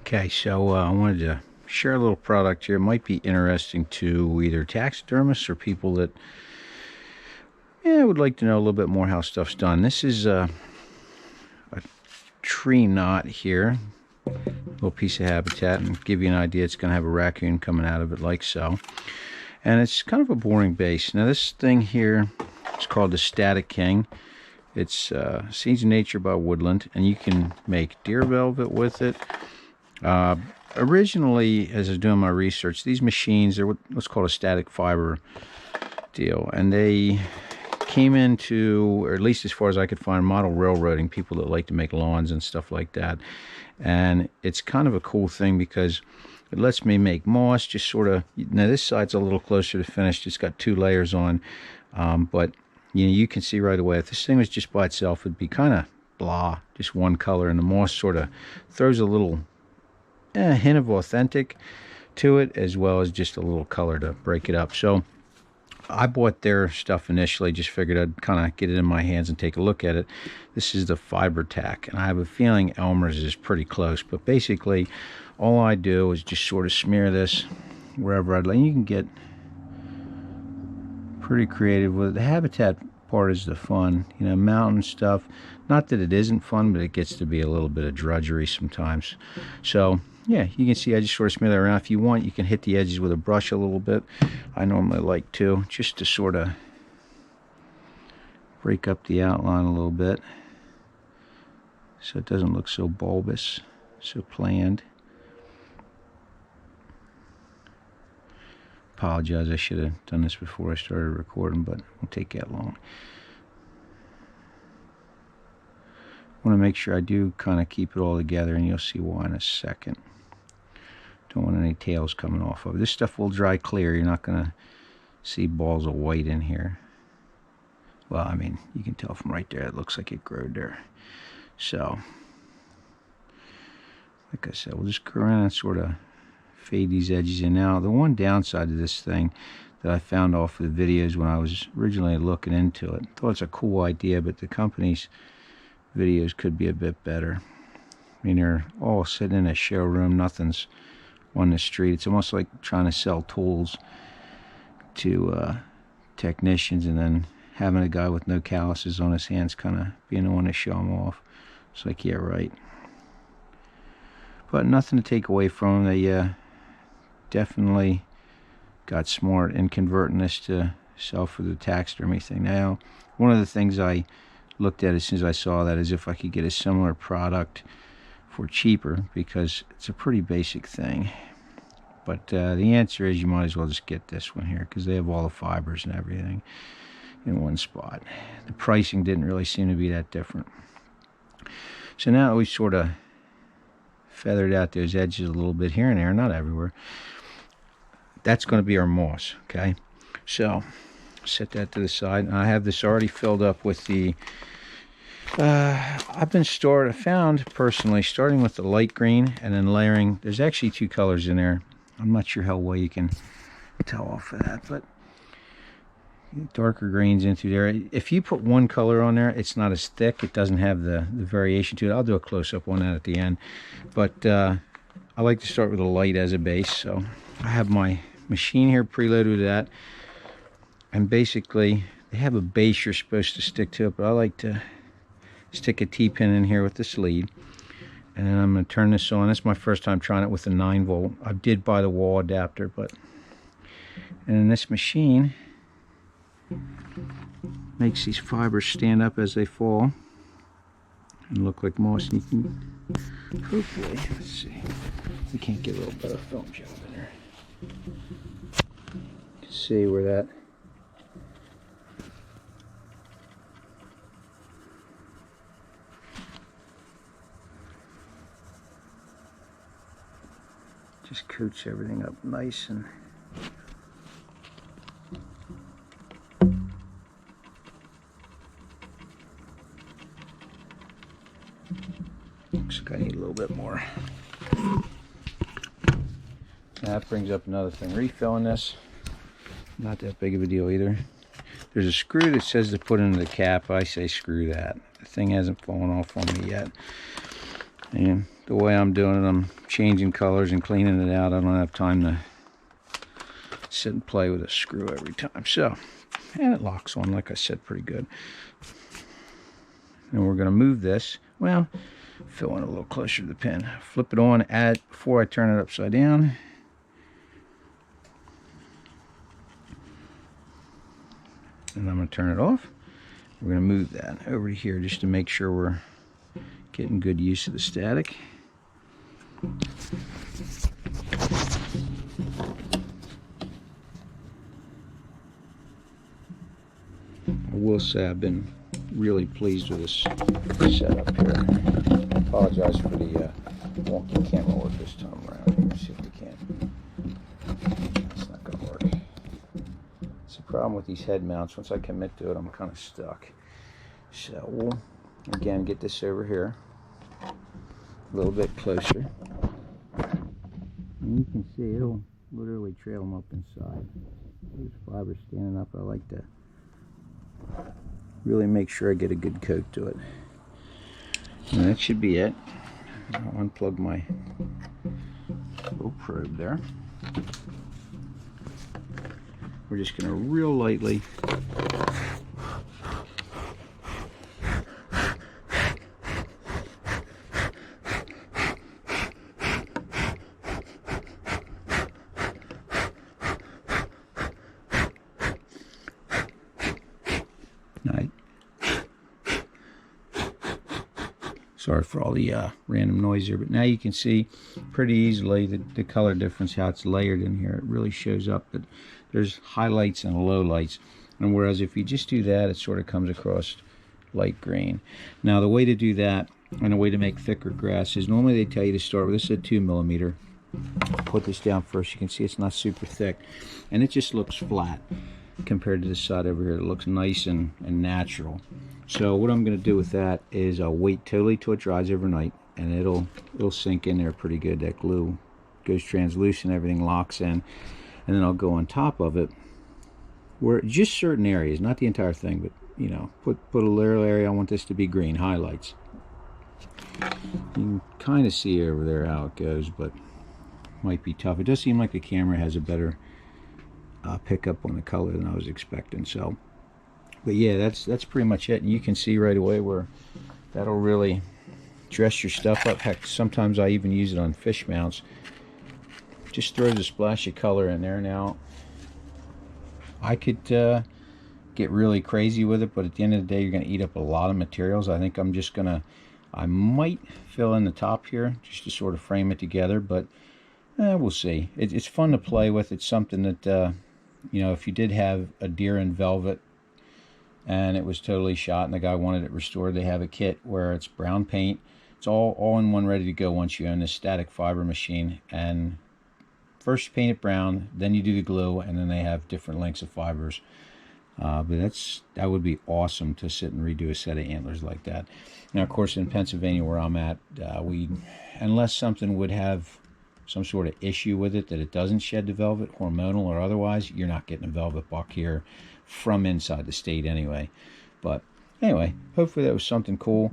Okay, so I wanted to share a little product here. It might be interesting to either taxidermists or people that would like to know a little bit more how stuff's done. This is a tree knot here, a little piece of habitat, and give you an idea. It's going to have a raccoon coming out of it like so. And it's kind of a boring base. Now this thing here is called the Static King. It's Scenes of Nature by Woodland, and you can make deer velvet with it. Originally, as I was doing my research, these machines are what's called a static fiber deal, and they came into, or at least as far as I could find, model railroading, people that like to make lawns and stuff like that. And it's kind of a cool thing because it lets me make moss, just sort of, now this side's a little closer to finished. It's got 2 layers on, but you can see right away, if this thing was just by itself, it'd be kind of blah, just one color, and the moss sort of throws a little hint of authentic to it, as well as just a little color to break it up. So I bought their stuff initially, just figured I'd kind of get it in my hands and take a look at it. This is the Fiber Tack, and I have a feeling Elmer's is pretty close, but basically all I do is just sort of smear this wherever I'd like. You can get pretty creative with it. The habitat part is the fun, mountain stuff. Not that it isn't fun, but it gets to be a little bit of drudgery sometimes. So yeah, you can see I just sort of smear that around. If you want, you can hit the edges with a brush a little bit. I normally like to, just to sort of break up the outline a little bit so it doesn't look so bulbous, so planned. Apologize, I should have done this before I started recording, but it won't take that long. I want to make sure I do kind of keep it all together, and you'll see why in a second. Don't want any tails coming off of it. This stuff will dry clear. You're not going to see balls of white in here. Well, I mean, you can tell from right there, it looks like it growed there. So, like I said, we'll just go around and sort of fade these edges in. Now, the one downside of this thing that I found off of the videos when I was originally looking into it, I thought it's a cool idea, but the company's videos could be a bit better. I mean, they're all sitting in a showroom, nothing's on the street. It's almost like trying to sell tools to technicians, and then having a guy with no calluses on his hands kind of being the one to show them off. It's like, yeah, right. But nothing to take away from them. They definitely got smart in converting this to sell for the taxidermy thing. Now, one of the things I looked at as soon as I saw that is if I could get a similar product for cheaper, because it's a pretty basic thing. But the answer is you might as well just get this one here, because they have all the fibers and everything in one spot. The pricing didn't really seem to be that different. So now that we sort of feathered out those edges a little bit here and there, not everywhere, that's going to be our moss. Okay, so set that to the side. I have this already filled up with the I found personally starting with the light green and then layering. There's actually 2 colors in there. I'm not sure how well you can tell off of that, but darker greens into there. If you put one color on there, it's not as thick. It doesn't have the variation to it. I'll do a close-up on that at the end, but I like to start with a light as a base. So I have my machine here preloaded with that, and basically they have a base you're supposed to stick to it, but I like to stick a T-pin in here with the sleeve, and then I'm going to turn this on. This is my first time trying it with a 9-volt. I did buy the wall adapter, and then this machine makes these fibers stand up as they fall and look like moss. And you can hopefully, let's see, we can't get a little better film job in there. You can see where that just coats everything up nice and looks like I need a little bit more. That brings up another thing. Refilling this, not that big of a deal either. There's a screw that says to put into the cap. I say screw that. The thing hasn't fallen off on me yet. And the way I'm doing it, I'm changing colors and cleaning it out. I don't have time to sit and play with a screw every time. So, and it locks on, like I said, pretty good. And we're going to move this. Well, fill in a little closer to the pin. Flip it on, add before I turn it upside down. And I'm going to turn it off. We're going to move that over to here just to make sure we're getting good use of the static. I will say I've been really pleased with this setup here. I apologize for the wonky camera work this time around. Let's see if we can. It's not going to work. It's the problem with these head mounts. Once I commit to it, I'm kind of stuck. So we'll again get this over here a little bit closer. And you can see it'll literally trail them up inside. Those fibers standing up, I like to really make sure I get a good coat to it. And that should be it. I'll unplug my little probe there. We're just going to real lightly Sorry for all the random noise here, but now you can see pretty easily the color difference, how it's layered in here. It really shows up that there's highlights and lowlights. And whereas if you just do that, it sort of comes across light green. Now the way to do that, and a way to make thicker grass, is normally they tell you to start with, this is a 2mm. Put this down first. You can see it's not super thick. And it just looks flat compared to this side over here. It looks nice and natural. So what I'm going to do with that is I'll wait totally till it dries overnight, and it'll sink in there pretty good. That glue goes translucent, everything locks in, and then I'll go on top of it where just certain areas, not the entire thing, but you know, put a little area. I want this to be green, highlights. You can kind of see over there how it goes, but might be tough. It does seem like the camera has a better pickup on the color than I was expecting. So. But yeah, that's pretty much it. And you can see right away where that'll really dress your stuff up. Heck, sometimes I even use it on fish mounts. Just throws a splash of color in there. Now, I could get really crazy with it, but at the end of the day, you're going to eat up a lot of materials. I think I'm just going to, I might fill in the top here just to sort of frame it together, but we'll see. It's fun to play with. It's something that, you know, if you did have a deer in velvet, and it was totally shot and the guy wanted it restored, they have a kit where it's brown paint. It's all in one, ready to go once you own this static fiber machine. And first paint it brown, then you do the glue, and then they have different lengths of fibers. But that would be awesome to sit and redo a set of antlers like that. Now, of course, in Pennsylvania where I'm at, unless something would have some sort of issue with it that it doesn't shed the velvet, hormonal or otherwise, you're not getting a velvet buck here from inside the state anyway. But anyway, hopefully that was something cool.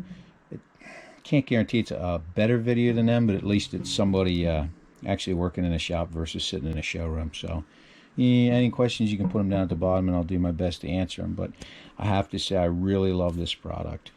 Can't guarantee it's a better video than them, but at least it's somebody actually working in a shop versus sitting in a showroom. So yeah, any questions, you can put them down at the bottom and I'll do my best to answer them. But I have to say, I really love this product.